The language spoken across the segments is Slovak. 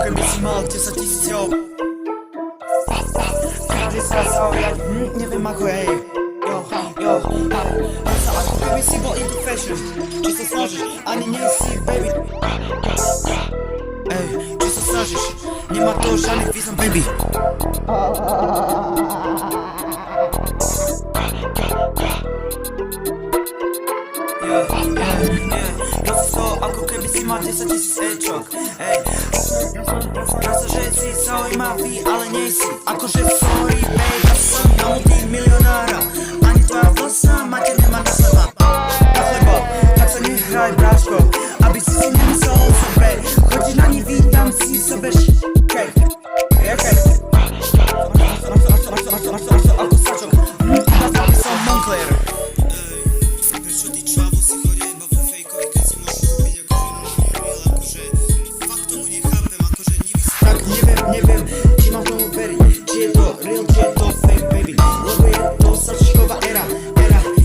keby si mal 10 000. Každý sa zaujať, neviem ako je. Jo, sa ako keby si bol into fashion. Či sa snažíš, ani nie si baby. Ej, či sa snažíš, nemá to žiadny význam baby. Ja si to ako keby si mal 10 000 ečok. Ej, ja sa, že si zaujímavý, ale nie si. Akože sorry babe, ja som na multimilionára. Ani tvoja vlasa máte nemá na seba. Na chleba, tak sa nehraj bráško, aby si si nemyslel o sebe. Chodíš na ní, vítam si sebe škej. Ako sačok, iba zápis som Moncler. Prečo ty čavo si chodia iba vo fejkovi, keď si môžeš robiť akože real, akože fakt tomu nechápem, akože nevysvetlím. Tak neviem, či mám tomu veriť, či je to real, či je to fake baby. Lebo je to sačková era,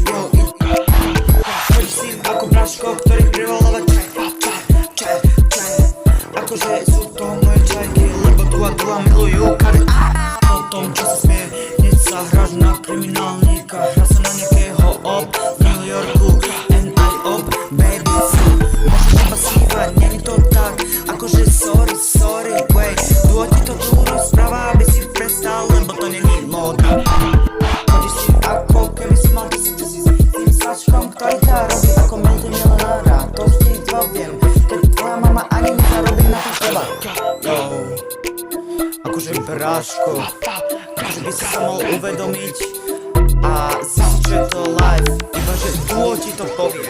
yo. Chodíš si ako bráško, ktorý privoláva čaj. Akože sú to moje čajky, lebo tu a milujú kary. O tom, čo sa smie, hneď sa hráš na kriminálnika. Hrá sa na nejakého ob v New Yorku, N.I. ob, baby fool. Môžeš iba snívať, nie je to tak, akože sorry, wait. Duo ti to tu rozpráva, aby si prestal, lebo to není móda. Chodíš si ako keby si mal 10 000, tým sačkom, ktorý ťa robí ako multimilionára. To vždy dva viem, keď tvoja mama ani nezarobí na to teba. Yo, akože bráško, akože by si sa mal uvedomiť a zistiť, že je to live, iba že duo ti to povie.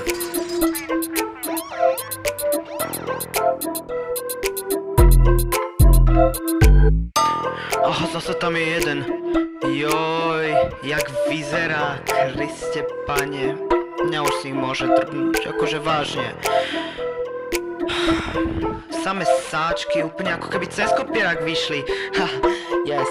Aha, zase tam je jeden. Joj, jak vyzerá, Kriste pane. Mňa už si môže drbnúť, akože vážne. Same sáčky, úplne ako keby cez kopierak vyšli. Ha, yes.